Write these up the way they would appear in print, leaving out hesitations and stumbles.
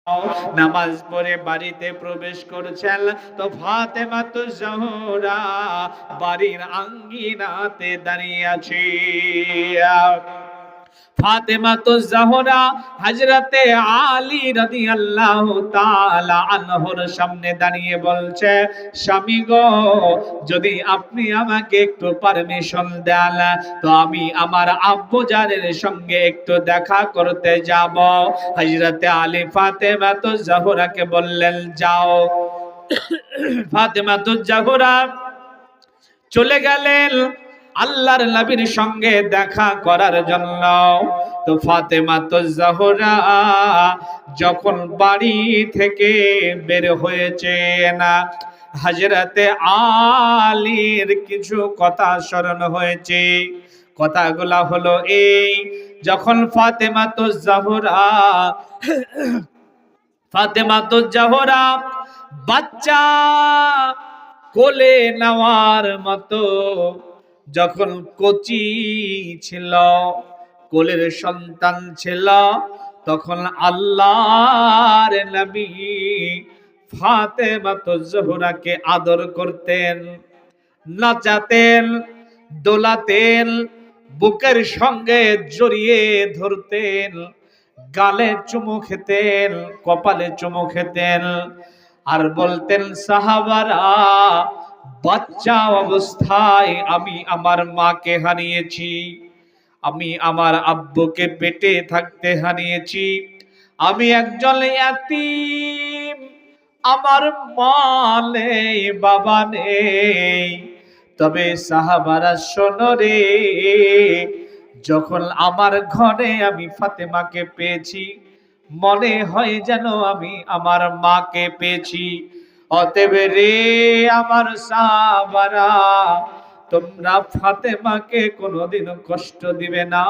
নামাজ পড়ে বাড়িতে প্রবেশ করছেন, তো ফাতেমা তো জোহরা বাড়ির আঙ্গিনাতে দাঁড়িয়ে আছে। ফাতেমা তো জোহরা হযরতে আলী রাদিয়াল্লাহু তাআলা আনহুর সামনে দাঁড়িয়ে বলছে, স্বামী গো, যদি আপনি আমাকে একটু পারমিশন দেন তো আমি আমার আব্বু জানের সঙ্গে একটু দেখা করতে যাব। হযরতে আলী ফাতেমা তো জোহরাকে বললেন, যাও। ফাতেমা তো জোহরা চলে গেলেন আল্লাহর নবীর সঙ্গে দেখা করার জন্য। তো ফাতেমা তো জোহরা যখন বাড়ি থেকে বের হয়েছেন, হযরতে আলীর কিছু কথা স্মরণ হয়েছে। কথাগুলা হলো এই, যখন ফাতেমা তো জোহরা বাচ্চা কোলে নেওয়ার মতো যখন কচি ছিল, কোলের সন্তান ছিল, তখন আল্লাহর নবী ফাতেমা তো জোহরাকে আদর করতেন, নাচাতেন, দোলাতেন, বুকের সঙ্গে জড়িয়ে ধরতেন, গালে চুমু খেতেন, কপালে চুমু খেতেন, আর বলতেন, সাহাবারা, বাচ্চা অবস্থায় আমি আমার মাকে হারিয়েছি, আমি আমার আব্বুকে পেটে থাকতে হারিয়েছি, আমি একজন ইয়াতীম, আমার মা নেই, বাবা নেই। তবে সাহাবারা শোনো রে, যখন আমার ঘরে আমি ফাতেমাকে পেয়েছি, মনে হয় যেন আমি আমার মাকে পেয়েছি। অতএব রে আমার সাহাবারা, তোমরা ফাতেমাকে কোনোদিনও কষ্ট দিবে না,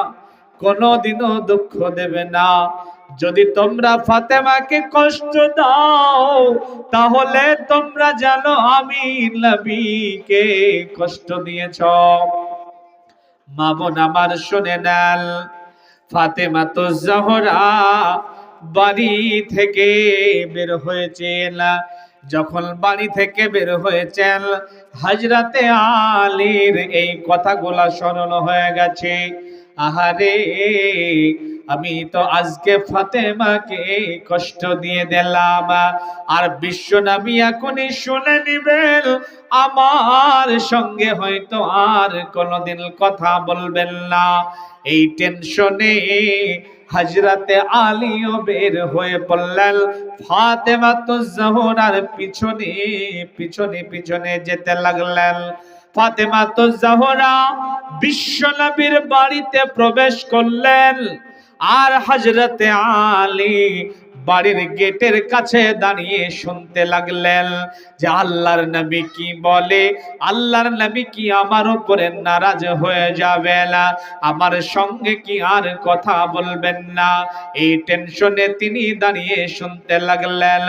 কোনোদিনও দুঃখ দেবে না। যদি তোমরা ফাতেমাকে কষ্ট দাও, তাহলে তোমরা জানো আমি নবীকে কষ্ট দিয়েছ। মা বোন আমার শুনে নেন, ফাতেমা তো জোহরা বাড়ি থেকে বের হয়েছেন। যখন বাড়ি থেকে বের হয়েছেন, হযরতে আলীর এই কথাগুলা স্মরণ হয়ে গেছে। আহারে, আমি তো আজকে ফাতেমাকে কষ্ট দিয়ে দিলাম, আর বিশ্ব নবী এখনই শুনে নিবেন, আমার সঙ্গে হয়তো আর কোনোদিন কথা বলবেন না। এই টেনশনে হযরতে আলীও বের হয়ে পড়লেন, ফাতেমা তো জোহরার পিছনে পিছনে পিছনে যেতে লাগলেন। ফাতেমা তো জোহরা বিশ্ব নবীর বাড়িতে প্রবেশ করলেন, আর হযরতে আলী বাড়ির গেটের কাছে দাঁড়িয়ে শুনতে লাগলেন যে আল্লাহর নবী কি বলে, আল্লাহর নবী কি আমার উপরে নারাজ হয়ে যাবে না, আমার সঙ্গে কি আর কথা বলবেন না। এই টেনশনে তিনি দাঁড়িয়ে শুনতে লাগলেন।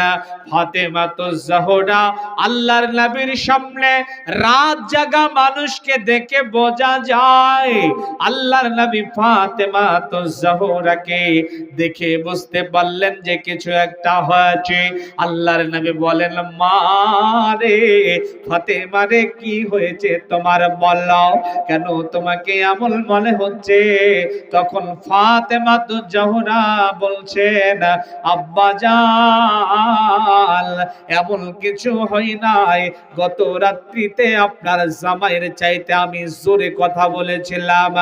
ফাতেমা তো জোহরা আল্লাহর নবীর সামনে রাত জাগা মানুষকে দেখে বোঝা যায়, আল্লাহর নবী ফাতেমা তো জোহরাকে দেখে বুঝতে পারলেন যে কিছু একটা হয়েছে। আল্লাহর নবী বলেন, মা রে, ফাতেমা রে, কি হয়েছে তোমার, বলো, কেন তোমাকে এমন মনে হচ্ছে? তখন ফাতেমা তো জোহরা বলছেন, আব্বা জান, এমন কিছু হয় নাই, গত রাত্রিতে আপনার জামাইয়ের চাইতে আমি জোরে কথা বলেছিলাম,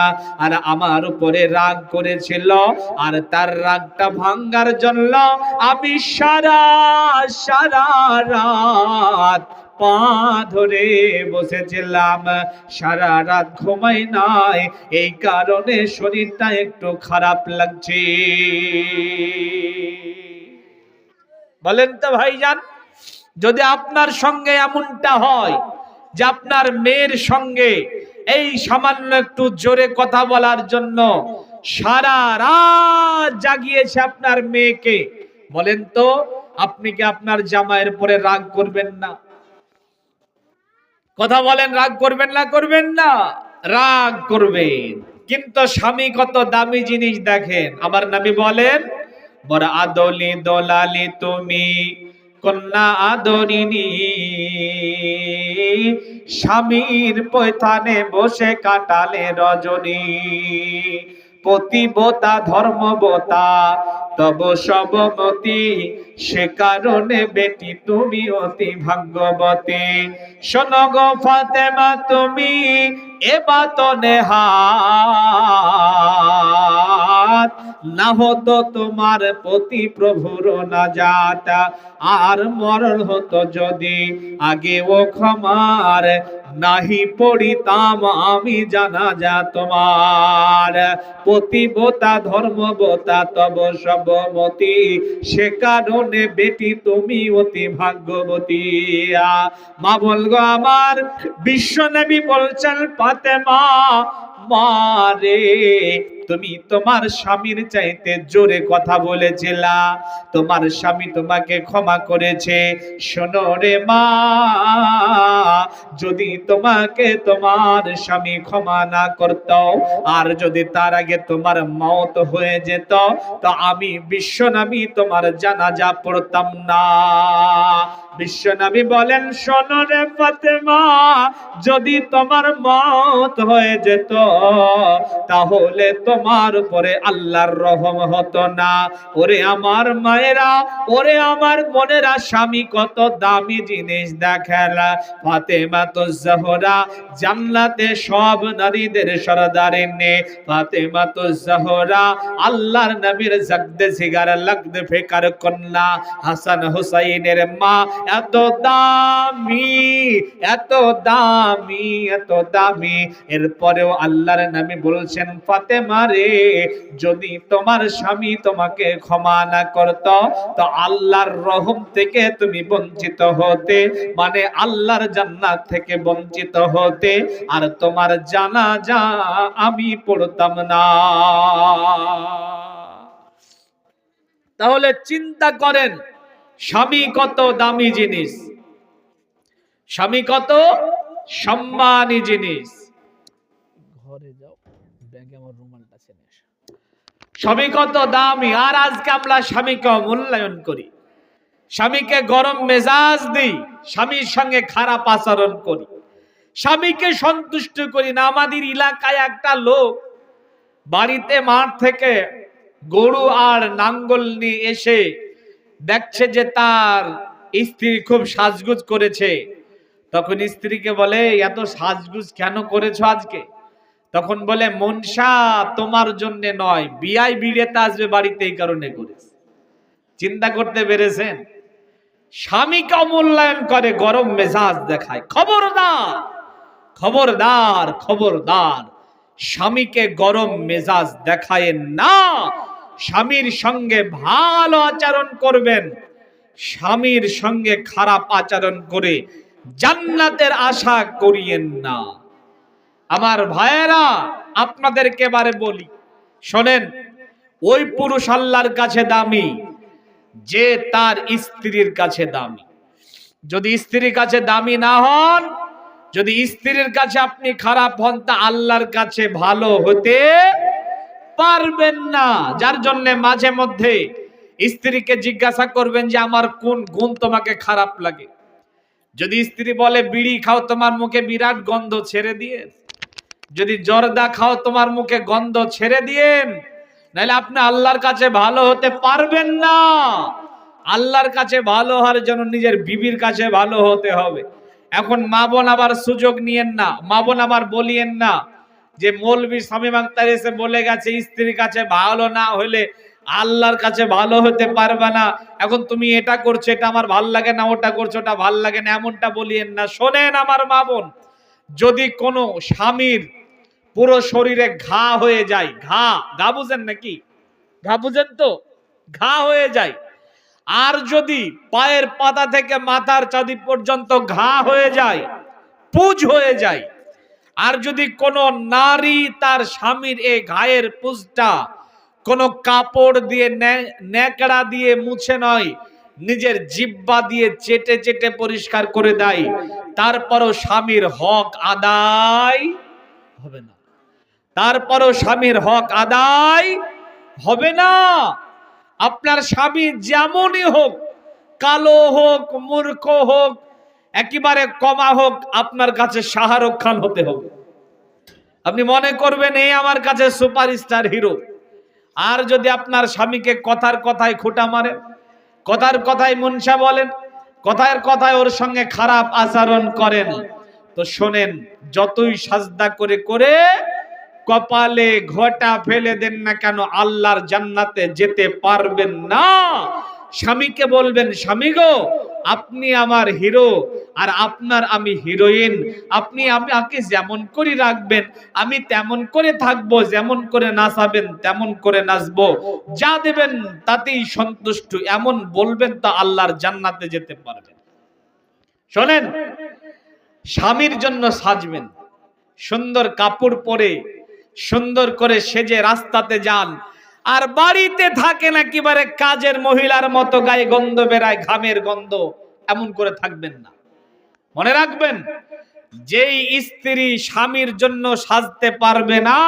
আর আমার উপরে রাগ করেছিল, আর তার রাগটা ভাঙার জন্য আমি সারা রাত পা ধরে বসেছিলাম, সারা রাত ঘুমাই নাই, এই কারণে শরীরটা একটু খারাপ লাগছে। বলেন তো ভাইজান, যদি আপনার সঙ্গে এমনটা হয় যে আপনার মেয়ের সঙ্গে এই সামান্য একটু জোরে কথা বলার জন্য সারা রাত জাগিয়েছে আপনার মেয়েকে, বলেন তো আপনি কি আপনার জামাইয়ের পরে রাগ করবেন না? কথা বলেন, রাগ করবেন না? করবেন না? রাগ করবেন। কিন্তু স্বামী কত দামি জিনিস দেখেন, আমার নবী বলেন, বড় আদলি দোলালি তুমি, কন্যা আদরিনী। স্বামীর পৈথানে বসে কাটালে রজনী, পতিব্রতা ধর্মবতা তব সবমতি, সে কারণে বেটি তুমি অতি ভাগ্যবতী। শোনো গো ফাতেমা তুমি এ বাত নেহাত, না হতো তোমার পতি প্রভুর নাজাত, আর মরণ হতো যদি আগে ও ক্ষমার, নাহি পড়িতাম আমি জানাজা তোমার। পতিব্রতা ধর্মবতা তব সবমতি, সে কারণে বেটি তুমি অতি ভাগ্যবতী। মা বলগো আমার বিশ্বনবী বলছেন ফাতেমা মারে, তুমি তোমার স্বামীর চাইতে জোরে কথা বলেছিলা, তোমার স্বামী তোমাকে ক্ষমা করেছে। শোনো রে মা, যদি তোমাকে তোমার স্বামী ক্ষমা না করত, আর যদি তার আগে তোমার মওত হয়ে যেত, তো আমি বিশ্বনবী তোমার জানাজা পড়তাম না। বিশ্বনবী বলেন শোনো রে ফাতেমা, যদি তোমার মওত হয়ে যেত, তাহলে তোমার উপরে আল্লাহর রহম হতো না। ওরে আমার মায়েরা, ওরে আমার বোনেরা, স্বামী কত দামি জিনিস দেখেন। ফাতেমা তো জোহরা জান্নাতে সব নারীদের সরদারিনী। ফাতেমা তো জোহরা আল্লাহর নবীর জগদে জিগার লাগদে ফিকার কন্যা, হাসান হুসাইনের মা। এত দামি, এত দামি, এত দামি, এরপরেও আল্লাহর নবী বলছেন ফাতেমা রে, যদি তোমার স্বামী তোমাকে ক্ষমা না করত, তো আল্লাহর রহম থেকে তুমি বঞ্চিত হতে, মানে আল্লাহর জান্নাত থেকে বঞ্চিত হতে, আর তোমার জানাজা আমি পড়তাম না। তাহলে চিন্তা করেন স্বামী কত দামি জিনিস, স্বামী কত সম্মানী জিনিস। ঘরে যাও, ব্যাগে আমার রুমালটা ছেড়ে এসো। স্বামী কত দামি। আর আজকে আমরা স্বামীকে মূল্যায়ন করি, স্বামীকে গরম মেজাজ দিই, স্বামীর সঙ্গে খারাপ আচরণ করি, স্বামীকে সন্তুষ্ট করি না। আমাদের এলাকায় একটা লোক বাড়িতে মাঠ থেকে গরু আর নাঙ্গল নিয়ে এসে দেখছে যে তার স্ত্রী খুব সাজগুজ করেছে। তখন স্ত্রীকে বলে এত সাজগুজ কেন করেছো আজকে? তখন বলে মনসা তোমার জন্য নয়, বিয়াই বিড়েতে আসবে বাড়িতে, এই কারণে করেছে। চিন্তা করতে পেরেছেন? স্বামীকে অমূল্যায়ন করে, গরম মেজাজ দেখায়। খবরদার, খবরদার, খবরদার, স্বামীকে গরম মেজাজ দেখায় না। স্বামীর সঙ্গে ভালো আচরণ করবেন, স্বামীর সঙ্গে খারাপ আচরণ করে জান্নাতের আশা করিয়েন না। আমার ভাইয়েরা, আপনাদেরকে এবারে বলি, শোনেন, ওই পুরুষ আল্লাহর কাছে দামি যে তার স্ত্রীর কাছে দামি। যদি স্ত্রীর কাছে দামি না হন, যদি স্ত্রীর কাছে আপনি খারাপ হন, তা আল্লাহর কাছে ভালো হতে পারবেন না। যার জন্য মাঝে মধ্যে স্ত্রীকে জিজ্ঞাসা করবেন যে আমার কোন গুণ তোমাকে খারাপ লাগে। যদি স্ত্রী বলে বিড়ি খাও, তোমার মুখে বিরাট গন্ধ, ছেড়ে দিয়ে। যদি জর্দা খাও, তোমার মুখে গন্ধ, ছেড়ে দিয়েন। নাহলে আপনি আল্লাহর কাছে ভালো হতে পারবেন না। আল্লাহর কাছে ভালো হওয়ার জন্য নিজের বিবির কাছে ভালো হতে হবে। এখন মা বোন আবার সুযোগ নিয়েন না, মা বোন আবার বলিয়েন না যে মৌলবী শামীম আখতার এসে বলে গেছে স্ত্রীর কাছে ভালো না হলে আল্লাহর কাছে ভালো হতে পারবে না। এখন তুমি এটা করছো, এটা আমার ভাল লাগে না, ওটা করছো, ওটা ভাল লাগে না, এমনটা বলিয়েন না। শোনেন আমার মা বোন, যদি কোনো স্বামীর পুরো শরীরে ঘা হয়ে যায়, ঘা, ঘা বুঝেন নাকি? ঘা বুঝেন তো? ঘা হয়ে যায়। আর যদি পায়ের পাতা থেকে মাথার চাঁদি পর্যন্ত ঘা হয়ে যায়, পুজ হয়ে যায়, আর যদি কোন নারী তার স্বামীর এই ঘায়ের পুজটা কোন কাপড় দিয়ে, ন্যাকড়া দিয়ে মুছে নয়, নিজের জিহ্বা দিয়ে চেটে চেটে পরিষ্কার করে দেয়, তারপরও স্বামীর হক আদায় হবে না। তারপরও স্বামীর হক আদায় হবে না। আপনার স্বামী যেমনই হোক, কালো হোক, মূর্খ হোক, একেবারে কমা হোক, আপনার কাছে শাহরুখ খান হতে হবে। আপনি মনে করবেন এই আমার কাছে সুপারস্টার হিরো। আর যদি আপনার স্বামীকে কথার কথায় খোঁটা মারেন, কথার কথায় মুনসা বলেন, কথার কথায় ওর সঙ্গে খারাপ আচরণ করেন, তো শোনেন, যতই সাজদা করে করে কপালে ঘটা ফেলে দেন না কেন, আল্লাহর জান্নাতে যেতে পারবেন না। স্বামীকে বলবেন, স্বামী গো, আপনি আমার হিরো আর আপনার আমি হিরোইন। আপনি আমাকে যেমন করে রাখবেন আমি তেমন করে থাকবো, যেমন করে নাচাবেন তেমন করে নাচবো, যা দেবেন তাতেই সন্তুষ্ট, এমন বলবেন, তা আল্লাহর জান্নাতে যেতে পারবেন। শোনেন, স্বামীর জন্য সাজবেন, সুন্দর কাপড় পরে সুন্দর করে সেজে রাস্তাতে যান, আর বাড়িতে থাকেন একেবারে কাজের মহিলার মতো, গায়ে গন্ধ বেরায়, ঘামের গন্ধ, এমন করে থাকবেন না। মনে রাখবেন, যেই স্ত্রী স্বামীর জন্য সাজতে পারবে না,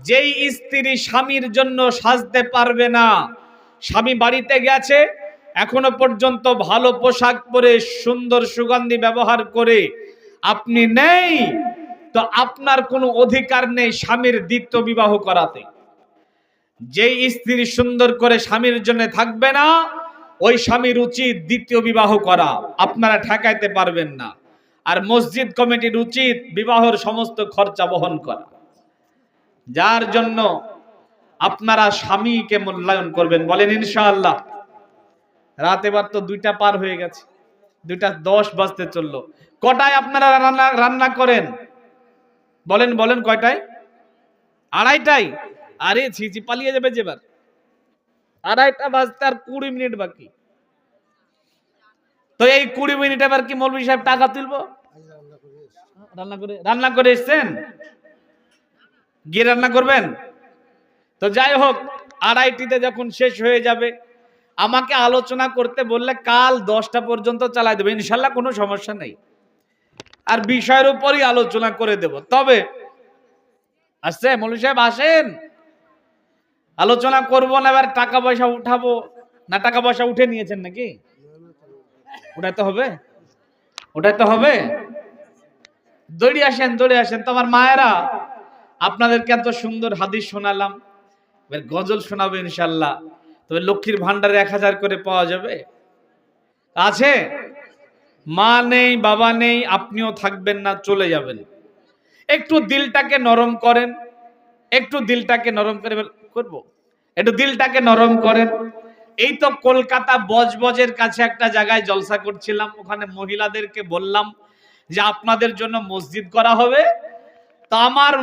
যেই স্ত্রী স্বামীর জন্য সাজতে পারবে না, স্বামী বাড়িতে গেছে, এখনো পর্যন্ত ভালো পোশাক পরে সুন্দর সুগন্ধি ব্যবহার করে আপনি নেই, তো আপনার কোনো অধিকার নেই স্বামীর দ্বিতীয় বিবাহ করাতে। যেই স্ত্রী সুন্দর করে স্বামীর জন্য থাকবে না, ওই স্বামীর উচিত দ্বিতীয় বিবাহ করা, আপনারা ঠেকাইতে পারবেন না। আর মসজিদ কমিটির উচিত বিবাহের সমস্ত খরচা বহন করা। যার জন্য আপনারা স্বামীকে মূল্যায়ন করবেন, বলেন ইনশাআল্লাহ। রাত এবার তো 2টা পার হয়ে গেছে, 2:10 বাজতে চললো। কটায় আপনারা রান্না করেন? বলেন বলেন, কয়টায়? 2:30টায়? আরে ছিচি, পালিয়ে যাবে যেবার। 2:30টা বাজতে আর 20 মিনিট বাকি। তো এই 20 মিনিট এবার কি মৌলভী সাহেব টাকা তুলবো? রান্না করে এসছেন, গিয়ে রান্না করবেন। তো যাই হোক, 2:30তে যখন শেষ হয়ে যাবে, আমাকে আলোচনা করতে বললে কাল 10টা পর্যন্ত চালাই দেবে ইনশাল্লাহ, কোনো সমস্যা নেই। আর বিষয়ের উপরই আলোচনা করে দেব। তবে আসছে মৌলভী সাহেব, আসেন, আলোচনা করবো না, এবার টাকা পয়সা উঠাবো না। টাকা পয়সা উঠে নিয়েছেন নাকি? ওটাই তো হবে, ওটাই তো হবে। দৌড়ে আসেন, দৌড়ে আসেন। তো আমার মায়েরা, আপনাদেরকে এত সুন্দর হাদিস শোনালাম, এবার গজল শোনাবে ইনশাল্লাহ। তবে লক্ষ্মীর ভান্ডারে 1000 করে পাওয়া যাবে? আছে? মা নেই, বাবা নেই, আপনিও থাকবেন না, চলে যাবেন। একটু দিলটাকে নরম করেন, একটু দিলটাকে নরম করে করবো, একটু দিলটাকে নরম করেন। এই তো কলকাতা বজবজের কাছে একটা জায়গায় জলসা করছিলাম, ওখানে মহিলাদেরকে বললাম যে আপনাদের জন্য মসজিদ করা হবে। তা আমার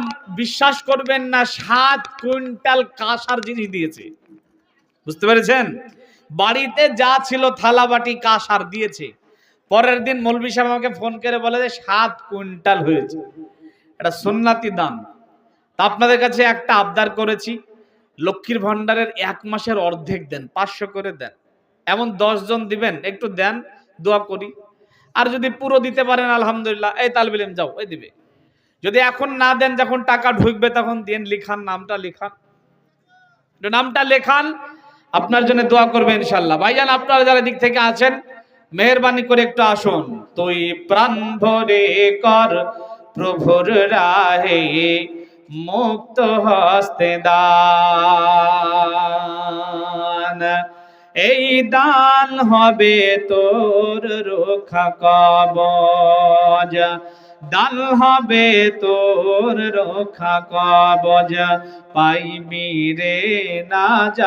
বিশ্বাস করবেন না, 7 কুইন্টাল কাঁসার জিনিস দিয়েছে। বুঝতে পেরেছেন? বাড়িতে যা ছিল থালা বাটি কাঁসার দিয়েছে। পরের দিন মৌলভী সাহেব আমাকে ফোন করে বলে যে 7 কুইন্টাল হয়েছে। এটা সুন্নাতি দান। তা আপনাদের কাছে একটা আবদার করেছি, লক্ষ্মীর ভান্ডারের 1 মাসের অর্ধেক দেন, 500 করে দেন। এমন 10 জন দিবেন, একটু দেন, দোয়া করি। আর যদি পুরো দিতে পারেন আলহামদুলিল্লাহ, এই তালবিল ইলম যাও, এই দিবে। যদি এখন না দেন, যখন টাকা ঢুকবে তখন দেন, লিখান, নামটা লিখান, নামটা লেখান, আপনার জন্য দোয়া করবে ইনশাআল্লাহ। ভাইজান, আপনারা যারা দিক থেকে আছেন, মেহেরবানি করে একটু আসুন। তুই প্রাণ ভরে কর প্রভুর রাহে, মুক্ত হস্তে দান, এই দান হবে তোর রক্ষা কবচ, দান হবে তোর রক্ষা কবচ, পাইবি রে নাজাত।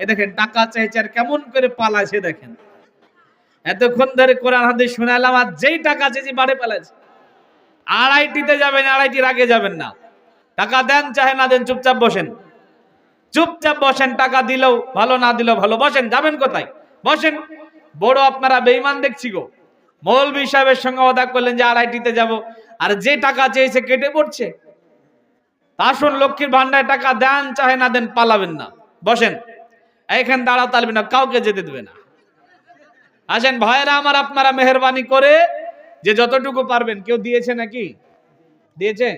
এ দেখেন, টাকা চাইছে আর কেমন করে পালাছে দেখেন। এতক্ষণ ধরে কোরআন হাদিস শোনালাম, আর যেই টাকা চাইছি বাড়ি পালাছে। 2:30তে যাবেন, 2:30-র আগে যাবেন না। টাকা দেন চাহে না দেন, চুপচাপ বসেন, চুপচাপ বসেন। টাকা দিলেও ভালো, না দিলেও ভালো, বসেন। যাবেন কোথায়? বসেন। বড় আপনারা বেঈমান দেখছি গো। মৌলভী সাহেবের সঙ্গে ওয়াদা করলেন যে 2:30তে যাব, আর যে টাকা চেয়েছে কেটে পড়ছে। আসুন, লক্ষ্মীর ভান্ডারে টাকা দেন চাহে না দেন, পালাবেন না। বসেন, এখানে দাঁড়াতে পারবেন না, কাউকে যেতে দেবে না। আসেন ভাইরা আমার, আপনারা মেহেরবানি করে যে যতটুকু পারবেন। কেউ দিয়েছে নাকি? দিয়েছে?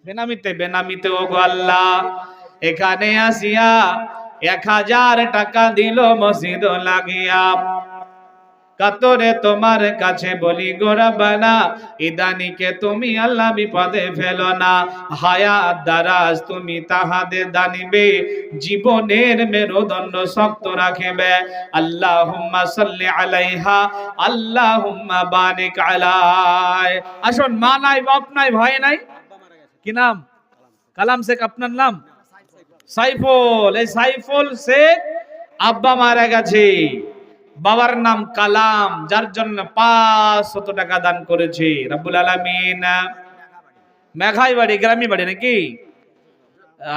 বেনামিতে, বেনামিতে। ও গো আল্লাহ, এখানে আসিয়া 1000 টাকা দিল মসজিদ লাগিয়া। কাতরে তোমার কাছে বলি গো রব্বানা, ইদানিকে তুমি আল্লাহ বিপদে ফেলো না। হায়াত দারাজ তুমি তাহাদের দানিবে, জীবনের মেরুদণ্ড শক্ত রাখিবে। আল্লাহুম্মা সাল্লি আলাইহা, আল্লাহুম্মা বারিক আলাই। আসুন, মা নাই, বাপ নাই, ভাই নাই, কি নাম? কালাম শেখ। আপনার নাম? সাইফুল। এই সাইফুল শেখ আব্বা মারা গেছে, বাবার নাম কালাম, যার জন্য 500 টাকা দান করেছে রব্বুল আলামিন। মেঘাই বাড়ি, গ্রামী বাড়ি নাকি?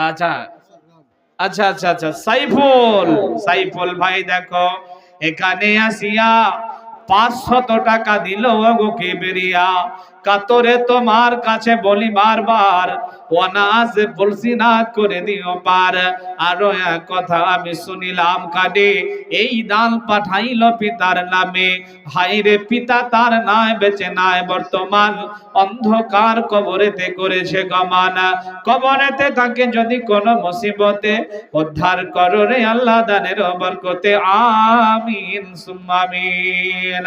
আচ্ছা আচ্ছা আচ্ছা আচ্ছা। সাইফুল, সাইফুল ভাই দেখো এখানে আসিয়া 500 টাকা দিল গো কেবরিয়া। কাতরে তোমার কাছে বলি বারবার, ওয়ানাজ বলছি না করে দিও পার। আরো এক কথা আমি শুনিলাম কানে, এই দান পাঠাইল পিতার নামে। হাইরে পিতা তার নাই, বেঁচে নাই বর্তমান, অন্ধকার কবরেতে করেছে গমান। কবরেতে থাকে যদি কোন মুসিবতে, উদ্ধার করো রে আল্লাহ দানের বরকতে। আমিন সুম্মা আমিন।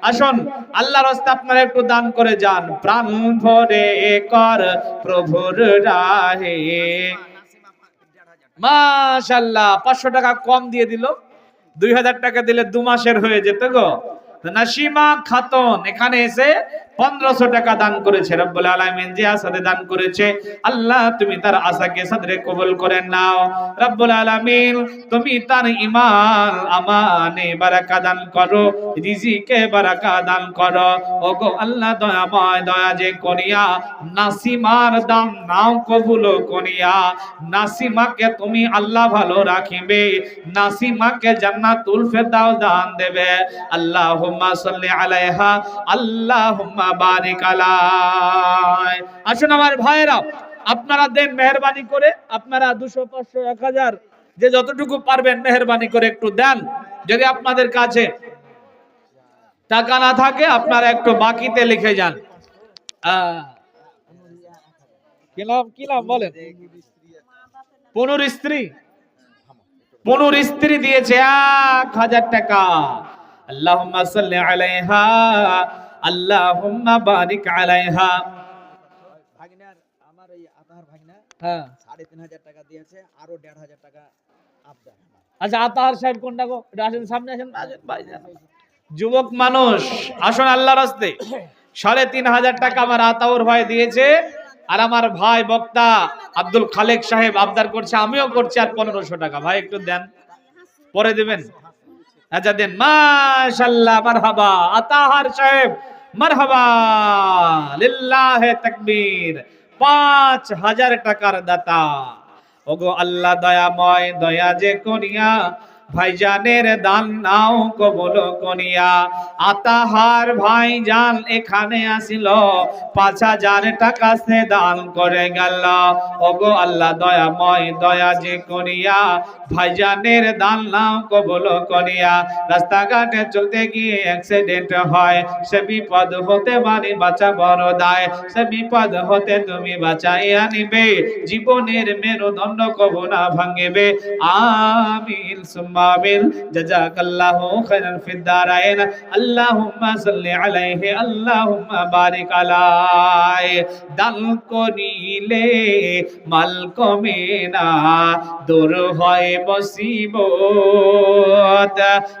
আসুন, আল্লাহর রাস্তে আপনারা একটু দান করে যান, প্রাণ ভরে কর প্রভুর রাহে। মাশাআল্লাহ, 500 টাকা কম দিয়ে দিল, 2000 টাকা দিলে 2 মাসের হয়ে যেত গো। নাসিমা খাতুন এখানে এসে 1500 টাকা দান করেছে। রব্বুল আলামিন যে আসাতে দান করেছে, আল্লাহ তুমি তার আশাকে সাদরে কবুল করে নাও। রব্বুল আলামিন তুমি তার ঈমান আমানে বারাকা দান করো, রিজিকে বারাকা দান করো। ওগো আল্লাহ দয়াময়, দয়া যে করিয়া নাসিমার দান নাও কবুল করিয়া। নাসিমাকে তুমি আল্লাহ ভালো রাখিবে, নাসিমাকে জান্নাতুল ফেরদাউস দান দেবে। আল্লাহুম্মা সাল্লি আলাইহা, আল্লাহুম্মা বারিক আলাই। আসুন আমার ভাইরা, আপনারা দেন মেহেরবানি করে, আপনারা 200 500 1000 যে যতটুকু পারবেন মেহেরবানি করে একটু দেন। যদি আপনাদের কাছে টাকা না থাকে আপনারা একটু বাকিতে লিখে যান। কি নাম বলেন? 15 স্ত্রী, 15 স্ত্রী দিয়েছে 1000 টাকা। আল্লাহুম্মা সাল্লি আলাইহা, আল্লাহুম্মা বারিক আলাইহা। ভাগিনার, আমার এই আতাহার ভাগিনা, হ্যাঁ 3500 টাকা দিয়েছে, আরো 1500 টাকা আবদার। আচ্ছা, আতাহার সাহেব কোনটা গো? এটা আসেন, সামনে আসেন, ভাই যুবক মানুষ আসুন আল্লাহর রাস্তে। 3500 টাকা আমার আতাউর ভাই দিয়েছে, আর আমার ভাই বক্তা আব্দুল খালেক সাহেব আবদার করছে, আমিও করছি, আর 1500 টাকা। ভাই একটু দেন, পরে দিবেন। আচ্ছা দেন। মাশাআল্লাহ, মারহাবা আতাহার সাহেব, মারহাবা, লিল্লাহে তাকবীর। 5000 টাকার দাতা। ওগো আল্লাহ দয়াময়, দয়া যে করিয়া ভাইজানের দান নাও কবুল করিয়া। আতাহার ভাইজান এখানে আসিল, 5000 টাকা সে দান করে গেল। ওগো আল্লাহ দয়াময়, দয়া যে করিয়া ভাইজানের দান নাও কবুল করিয়া। রাস্তাঘাটে চলতে গিয়ে অ্যাক্সিডেন্ট হয়, সে বিপদ হতে পারে বাঁচা বড় দায়। সে বিপদ হতে তুমি বাঁচাইয়া নিবে, জীবনের মেরুদণ্ড কবু না ভাঙিবে। আমিন সুম্মা আমিন। জাযাকাল্লাহু খাইরান ফিদ দারাইন। আল্লাহুম্মা সাল্লি আলাইহি, আল্লাহুম্মা বারিক আলাই। দান করিলে মাল কমে না, দূর হয় মুসিবত।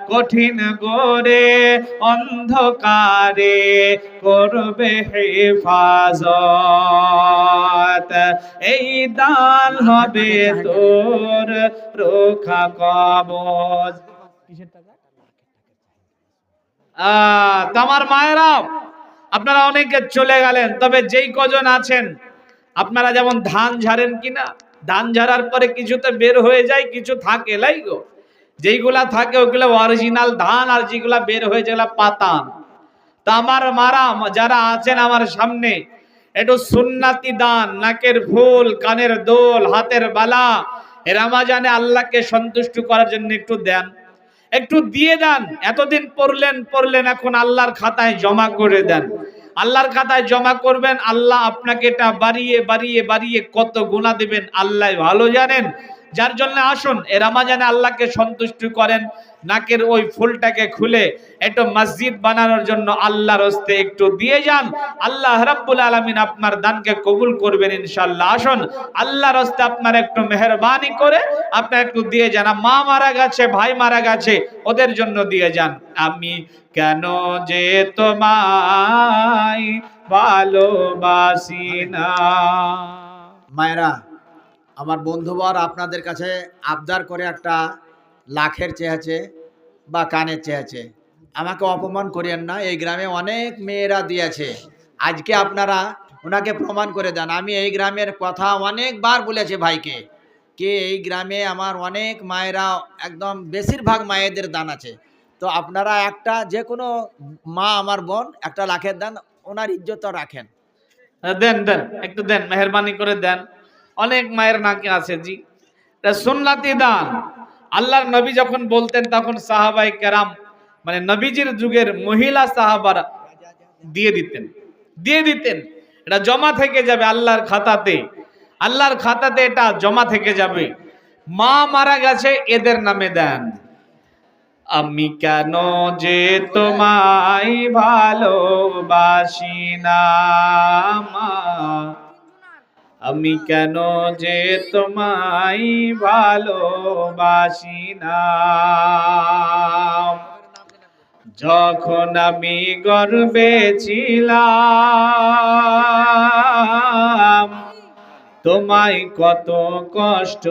কঠিন করে অন্ধকারে করবে হেফাজত। এই দান হবে তোর রক্ষা কবচ। কিসের টাকা? আমার মায়েরা, আপনারা অনেকে চলে গেলেন, তবে যেই কজন আছেন, আপনারা যেমন ধান ঝাড়েন কিনা, ধান ঝাড়ার পরে কিছুতে বের হয়ে যায়, কিছু থাকে লাইগো। যেইগুলা থাকে ওগুলো অরিজিনাল ধান, আর যেগুলা বের হয়ে যেগুলা পাতান। তা আমার মারা যারা আছেন আমার সামনে, একটু সুন্নাতি দান, নাকের ফুল, কানের দোল, হাতের বালা, রমজানে আল্লাহকে সন্তুষ্ট করার জন্য একটু দেন, একটু দিয়ে দেন। এতদিন পড়লেন, এখন আল্লাহর খাতায় জমা করে দেন। আল্লাহর খাতায় জমা করবেন, আল্লাহ আপনাকে এটা বাড়িয়ে বাড়িয়ে বাড়িয়ে কত গুণা দিবেন আল্লাহ ভালো জানেন। যার জন্য আসুন এ রমজানে আল্লাহকে সন্তুষ্ট করেন, নাকের ওই ফুলটাকে খুলে একটু মসজিদ বানানোর জন্য আল্লাহর হস্তে একটু দিয়ে যান, আল্লাহ রাব্বুল আলামিন আপনার দানকে কবুল করবেন ইনশাআল্লাহ। আসুন আল্লাহর হস্তে আপনার একটু মেহেরবানি করে আপনার একটু দিয়ে যান। মা মারা গেছে, ভাই মারা গেছে, ওদের জন্য দিয়ে যান। আমি কেন যে তোমায় ভালোবাসি না। মায়েরা, আমার বন্ধুবর আপনাদের কাছে আবদার করে একটা লাখের চেয়েছে বা কানের চেয়েছে, আমাকে অপমান করিয়েন না। এই গ্রামে অনেক মেয়েরা দিয়েছে, আজকে আপনারা ওনাকে প্রমাণ করে দেন। আমি এই গ্রামের কথা অনেকবার বলেছি ভাইকে, কে এই গ্রামে আমার অনেক মায়েরা, একদম বেশিরভাগ মায়েদের দান আছে। তো আপনারা একটা যে কোনো মা, আমার বোন একটা লাখের দান, ওনার ইজ্জত রাখেন। দেন দেন, একটু দেন, মেহেরবানি করে দেন। অনেক মায়ের নাকি আছে জি, এটা সুন্নতি দান। আল্লাহর নবী যখন বলতেন তখন সাহাবায়ে কেরাম, মানে নবীজির যুগের মহিলা সাহাবারা দিয়ে দিতেন। এটা জমা থেকে যাবে আল্লাহর খাতাতে, আল্লাহর খাতাতে এটা জমা থেকে যাবে। মা মারা গেছে, এদের নামে দেন। আমি কেন যে তোমায় ভালোবাসি না মা, আমি কেন যে তোমায় ভালোবাসি না। যখন আমি গর্ভে ছিলাম তোমায় কত কষ্ট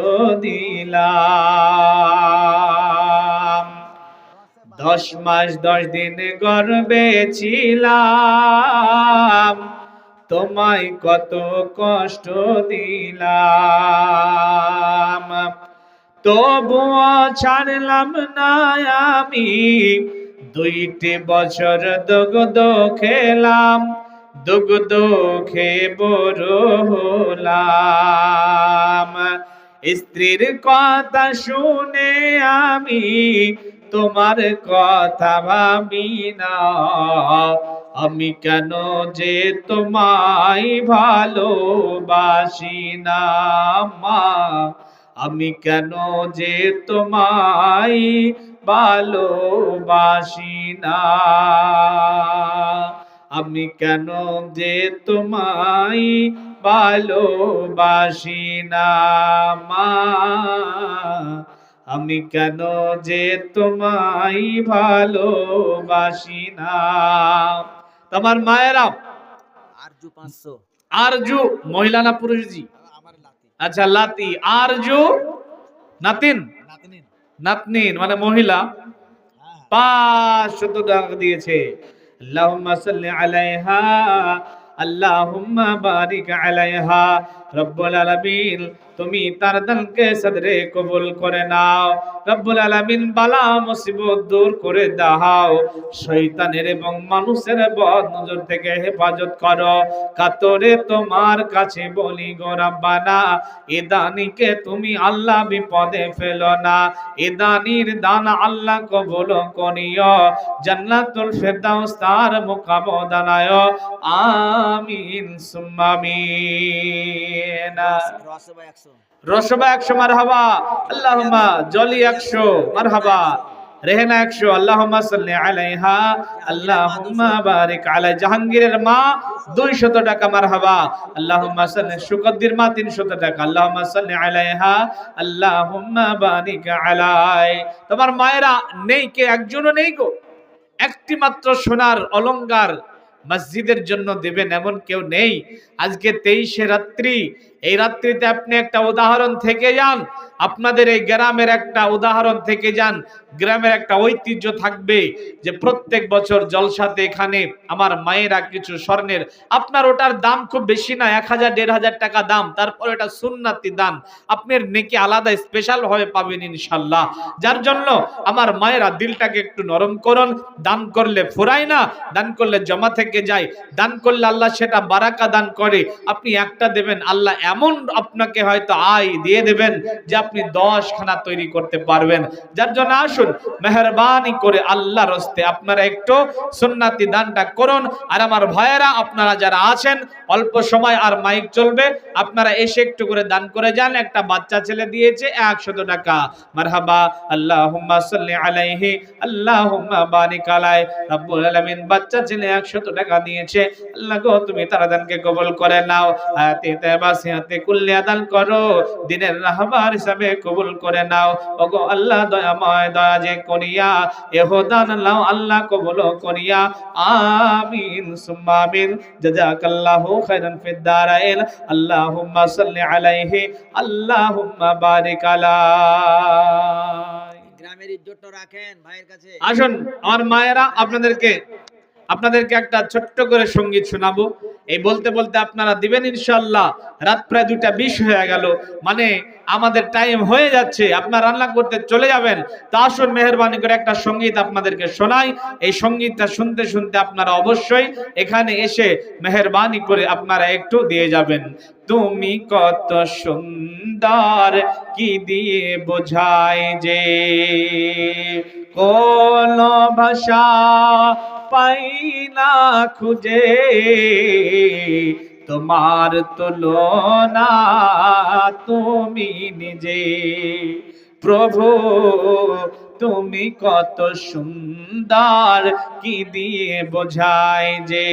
দিলাম। 10 মাস 10 দিন গর্ভে ছিলাম তোমায় কত কষ্ট দিলাম। তবুও ছাড়লাম না আমি, 2টি বছর দুগ্ধ খেলাম, দুগ্ধ খেয়ে বড় হলাম। স্ত্রীর কথা শুনে আমি তোমার কথা ভাবি না। আমি কেন যে তোমায় ভালোবাসি না মা, আমি কেন যে তোমায় ভালোবাসি না। আমি কেন যে তোমায় ভালোবাসি না মা, আমি কেন যে তোমায় ভালোবাসি না। তোমার মায়েরা আরজু 500, আরজু মহিলা না পুরুষ জি? আমার লাতি, আচ্ছা লাতি। আরজু নাতিন, নাতনিন মানে মহিলা, 500 টাকা দিয়েছে। আল্লাহুম্মা সাল্লি আলাইহা, আল্লাহুম্মা বারিক আলাইহা। রব্বুল আলামিন তুমি তার দানকে সদরে কবুল করে নাও। রব্বুল আলামিন বালা মুসিবত দূর করে দাও, শয়তানের এবং মানুষের বদ নজর থেকে হেফাজত করো। কাতরে তোমার কাছে বলি গো রব্বানা, এ দানিকে তুমি আল্লাহ বিপদে ফেলো না। এ দানির দান আল্লাহ কবুল করিও, জান্নাতুল ফেরদাউস তার মুকাম দানায়। আমিন সুম্মা আমিন। রসবা 100 মারহাবা, আল্লাহুম্মা জলি 100 মারহাবা, রেহেনা 100 আল্লাহুম্মা সাল্লি আলাইহা, আল্লাহুম্মা বারিক আলাই। জাহাঙ্গীরের মা 200 টাকা মারহাবা, আল্লাহুম্মা সাল্লি। শুকদ্দির মা 300 টাকা, আল্লাহুম্মা সাল্লি আলাইহা, আল্লাহুম্মা বারিক আলাই। তোমার মায়েরা নেই কে? একজনও নেই গো। একটি মাত্র সোনার অলংকার মসজিদের জন্য দেবেন এমন কেউ নেই। আজকে 23শে রাত্রি, এই রাত্রিতে আপনি একটা উদাহরণ থেকে যান, আপনাদের এই গ্রামের একটা উদাহরণ থেকে যান। গ্রামের একটা ঐতিহ্য থাকবে যে প্রত্যেক বছর জলসাতে এখানে আমার মায়েরা কিছু স্বর্ণের, আপনার ওটার দাম খুব বেশি না, 1000-1500 টাকা দাম, তারপর এটা সুন্নতি দান, আপনার নেকি আলাদা স্পেশাল ভাবে পাবেন ইনশাআল্লাহ। যার জন্য আমার মায়েরা দিলটাকে একটু নরম করুন। দান করলে ফুরায় না, দান করলে জমা থেকে যায়, দান করলে আল্লাহ সেটা বারাকা দান করে। আপনি একটা দেবেন, আল্লাহ এমন আপনাকে হয়তো আয় দিয়ে দেবেন যে আপনি 10 খানা তৈরি করতে পারবেন। যার জন্য আসুন মেহেরবানি করে আল্লাহর হস্তে আপনারা একটু সুন্নাতি দানটা করুন। আর আমার ভাইয়েরা আপনারা যারা আছেন অল্প সময় আর মাইক চলবে, আপনারা এসে একটু করে দান করে যান। একটা বাচ্চা ছেলে দিয়েছে 100 টাকা, মারহাবা, আল্লাহুম্মা সাল্লি আলাইহি, আল্লাহুম্মা বারিক আলাইহি। রব্বুল আলামিন বাচ্চা ছেলে 100 টাকা দিয়েছে। আল্লাহ গো তুমি তার দানকে কবুল করে নাও, হায়াতে তাইবা সিহাতে কুল্লিয়া দান করো, দিনের রাহবার হিসাবে কবুল করে নাও। ওগো আল্লাহ দয়াময় দয়া যে করিয়া এহ দান নাও আল্লাহ কবুল করিয়া, আমিন সুম্মা আমিন। জাযাকাল্লাহু খাইরান ফিদ দারাইন। আল্লাহুম্মা সাল্লি আলাইহি, আল্লাহুম্মা বারিক আলাইহি। গ্রামের ইজ্জতটা রাখেন ভাইয়ের কাছে। আসুন আমার মায়েরা, আপনাদেরকে একটা ছোট্ট করে সঙ্গীত শোনাবো। এই বলতে বলতে আপনারা দিবেন ইনশাআল্লাহ। রাত প্রায় 2:20 হয়ে গেল, মানে আমাদের টাইম হয়ে যাচ্ছে, আপনারা রান্না করতে চলে যাবেন। তা আসুন মেহেরবানি করে একটা সঙ্গীত আপনাদেরকে শোনাই। এই সঙ্গীতটা শুনতে শুনতে আপনারা অবশ্যই এখানে এসে মেহেরবানি করে আপনারা একটু দিয়ে যাবেন। তুমি কত সুন্দর কি দিয়ে বোঝায় যে, কোন ভাষা পাই না খুঁজে, তোমার তুলনা তুমি নিজে। প্রভু তুমি কত সুন্দর কি দিয়ে বোঝায় যে,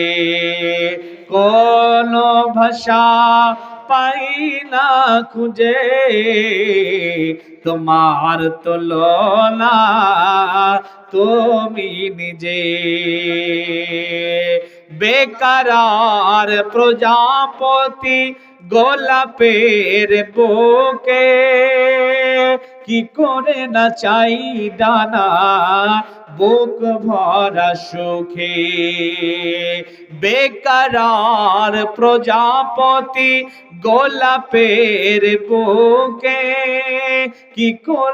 কোন ভাষা পাই না খুঁজে, তোমার তুলনা তুমি নিজে। বেকারার প্রজাপতি গোলাপের বুকে, কি করে না চাই ডানা বুক ভরা সুখে। বেকারার প্রজাপতি গোলাপের বুকে, কি করে